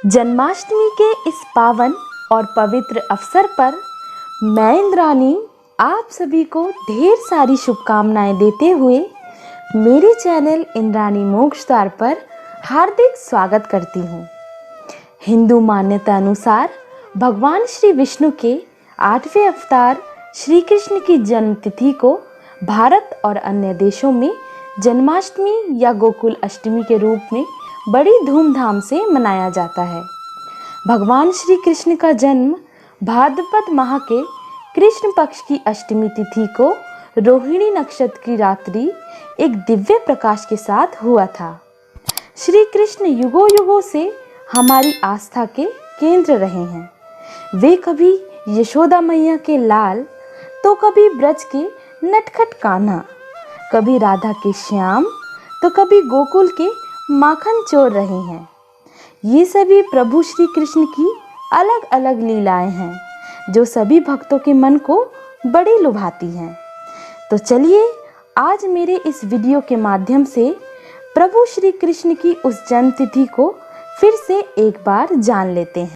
जन्माष्टमी के इस पावन और पवित्र अवसर पर मैं इंद्रानी आप सभी को ढेर सारी शुभकामनाएं देते हुए मेरे चैनल इंद्रानी मोक्ष द्वार पर हार्दिक स्वागत करती हूँ। हिंदू मान्यता अनुसार भगवान श्री विष्णु के 8वें अवतार श्री कृष्ण की जन्म तिथि को भारत और अन्य देशों में जन्माष्टमी या गोकुल अष्टमी के रूप में बड़ी धूमधाम से मनाया जाता है। भगवान श्री कृष्ण का जन्म भाद्रपद माह के कृष्ण पक्ष की अष्टमी तिथि को रोहिणी नक्षत्र की रात्रि एक दिव्य प्रकाश के साथ हुआ था। श्री कृष्ण युगों युगों से हमारी आस्था के केंद्र रहे हैं। वे कभी यशोदा मैया के लाल तो कभी ब्रज के नटखट कान्हा, कभी राधा के श्याम तो कभी गोकुल के माखन चोर रहे हैं। ये सभी प्रभु श्री कृष्ण की अलग अलग लीलाएं हैं जो सभी भक्तों के मन को बड़ी लुभाती हैं। तो चलिए आज मेरे इस वीडियो के माध्यम से प्रभु श्री कृष्ण की उस जन्म तिथि को फिर से एक बार जान लेते हैं।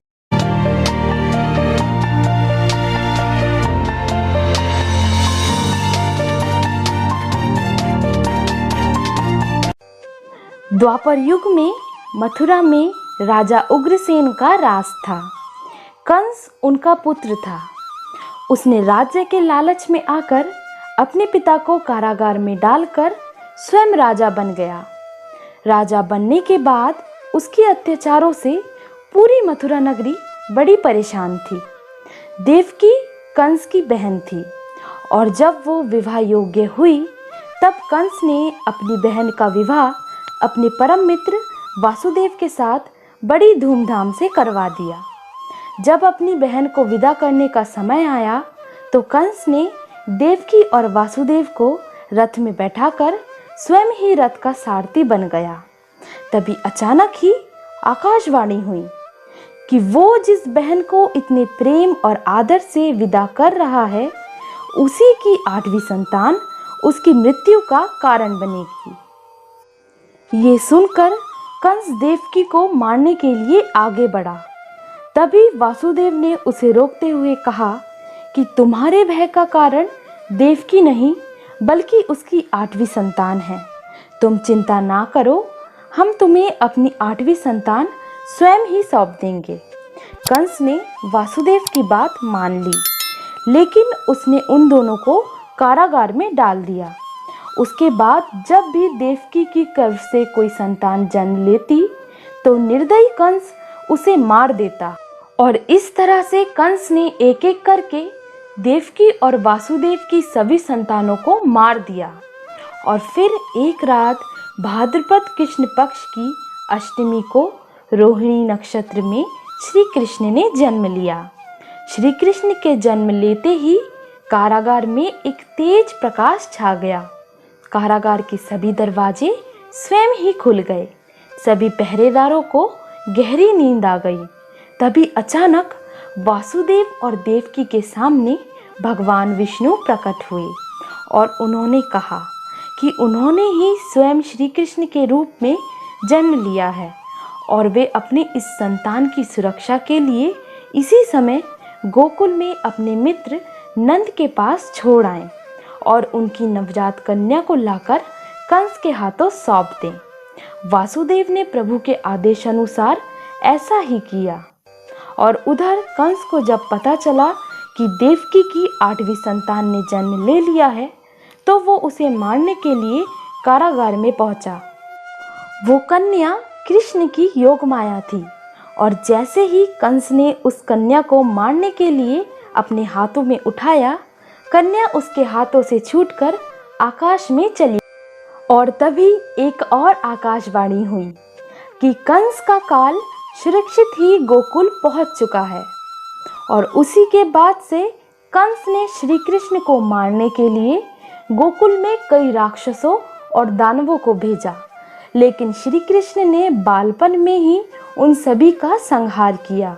द्वापर युग में मथुरा में राजा उग्रसेन का राज था। कंस उनका पुत्र था। उसने राज्य के लालच में आकर अपने पिता को कारागार में डालकर स्वयं राजा बन गया। राजा बनने के बाद उसके अत्याचारों से पूरी मथुरा नगरी बड़ी परेशान थी। देवकी कंस की बहन थी और जब वो विवाह योग्य हुई तब कंस ने अपनी बहन का विवाह अपने परम मित्र वासुदेव के साथ बड़ी धूमधाम से करवा दिया। जब अपनी बहन को विदा करने का समय आया तो कंस ने देवकी और वासुदेव को रथ में बैठाकर स्वयं ही रथ का सारथी बन गया। तभी अचानक ही आकाशवाणी हुई कि वो जिस बहन को इतने प्रेम और आदर से विदा कर रहा है उसी की 8वीं संतान उसकी मृत्यु का कारण बनेगी। ये सुनकर कंस देवकी को मारने के लिए आगे बढ़ा। तभी वासुदेव ने उसे रोकते हुए कहा कि तुम्हारे भय का कारण देवकी नहीं बल्कि उसकी 8वीं संतान है। तुम चिंता ना करो, हम तुम्हें अपनी 8वीं संतान स्वयं ही सौंप देंगे। कंस ने वासुदेव की बात मान ली, लेकिन उसने उन दोनों को कारागार में डाल दिया। उसके बाद जब भी देवकी की गर्भ से कोई संतान जन्म लेती तो निर्दयी कंस उसे मार देता और इस तरह से कंस ने एक एक करके देवकी और वासुदेव की सभी संतानों को मार दिया। और फिर एक रात भाद्रपद कृष्ण पक्ष की अष्टमी को रोहिणी नक्षत्र में श्री कृष्ण ने जन्म लिया। श्री कृष्ण के जन्म लेते ही कारागार में एक तेज प्रकाश छा गया। कारागार के सभी दरवाजे स्वयं ही खुल गए। सभी पहरेदारों को गहरी नींद आ गई। तभी अचानक वासुदेव और देवकी के सामने भगवान विष्णु प्रकट हुए और उन्होंने कहा कि उन्होंने ही स्वयं श्री कृष्ण के रूप में जन्म लिया है और वे अपने इस संतान की सुरक्षा के लिए इसी समय गोकुल में अपने मित्र नंद के पास छोड़ आए और उनकी नवजात कन्या को लाकर कंस के हाथों सौंप दें। वासुदेव ने प्रभु के आदेश अनुसार ऐसा ही किया। और उधर कंस को जब पता चला कि देवकी की 8वीं संतान ने जन्म ले लिया है तो वो उसे मारने के लिए कारागार में पहुंचा। वो कन्या कृष्ण की योग माया थी और जैसे ही कंस ने उस कन्या को मारने के लिए अपने हाथों में उठाया, कन्या उसके हाथों से छूटकर आकाश में चली। और तभी एक और आकाशवाणी हुई कि कंस का काल सुरक्षित ही गोकुल पहुंच चुका है। और उसी के बाद से कंस ने श्री कृष्ण को मारने के लिए गोकुल में कई राक्षसों और दानवों को भेजा, लेकिन श्री कृष्ण ने बालपन में ही उन सभी का संहार किया।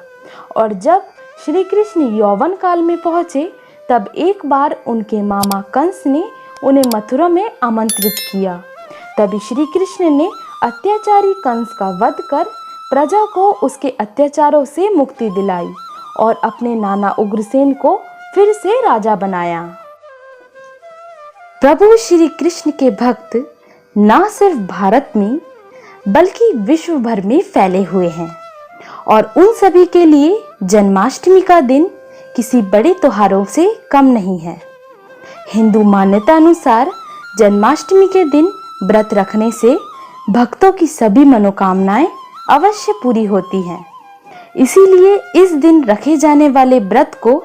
और जब श्री कृष्ण यौवन काल में पहुंचे तब एक बार उनके मामा कंस ने उन्हें मथुरा में आमंत्रित किया। तभी श्री कृष्ण ने अत्याचारी कंस का वध कर प्रजा को उसके अत्याचारों से मुक्ति दिलाई और अपने नाना उग्रसेन को फिर से राजा बनाया। प्रभु श्री कृष्ण के भक्त ना सिर्फ भारत में बल्कि विश्व भर में फैले हुए हैं और उन सभी के लिए जन्माष्टमी का दिन किसी बड़े त्योहारों से कम नहीं है। हिंदू मान्यता अनुसार जन्माष्टमी के दिन व्रत रखने से भक्तों की सभी मनोकामनाएं अवश्य पूरी होती हैं। इसीलिए इस दिन रखे जाने वाले व्रत को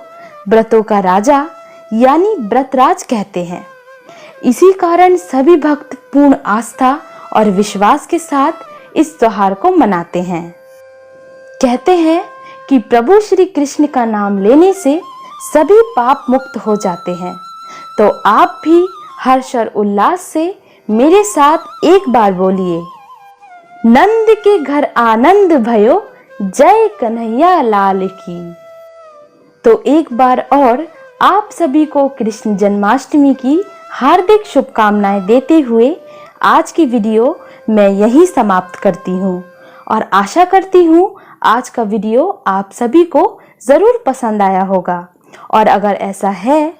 व्रतों का राजा यानी व्रतराज कहते हैं। इसी कारण सभी भक्त पूर्ण आस्था और विश्वास के साथ इस त्योहार को मनाते हैं। कहते हैं कि प्रभु श्री कृष्ण का नाम लेने से सभी पाप मुक्त हो जाते हैं। तो आप भी हर्ष और उल्लास से मेरे साथ एक बार बोलिए, नंद के घर आनंद भयो, जय कन्हैया लाल की। तो एक बार और आप सभी को कृष्ण जन्माष्टमी की हार्दिक शुभकामनाएं देते हुए आज की वीडियो मैं यहीं समाप्त करती हूँ और आशा करती हूँ आज का वीडियो आप सभी को ज़रूर पसंद आया होगा। और अगर ऐसा है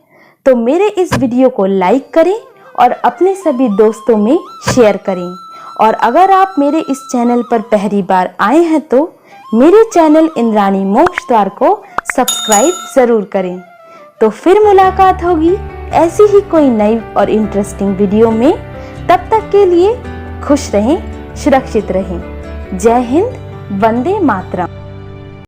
तो मेरे इस वीडियो को लाइक करें और अपने सभी दोस्तों में शेयर करें। और अगर आप मेरे इस चैनल पर पहली बार आए हैं तो मेरे चैनल इंद्राणी मोक्ष द्वार को सब्सक्राइब ज़रूर करें। तो फिर मुलाकात होगी ऐसी ही कोई नई और इंटरेस्टिंग वीडियो में। तब तक के लिए खुश रहें, सुरक्षित रहें। जय हिंद, वंदे मातरम।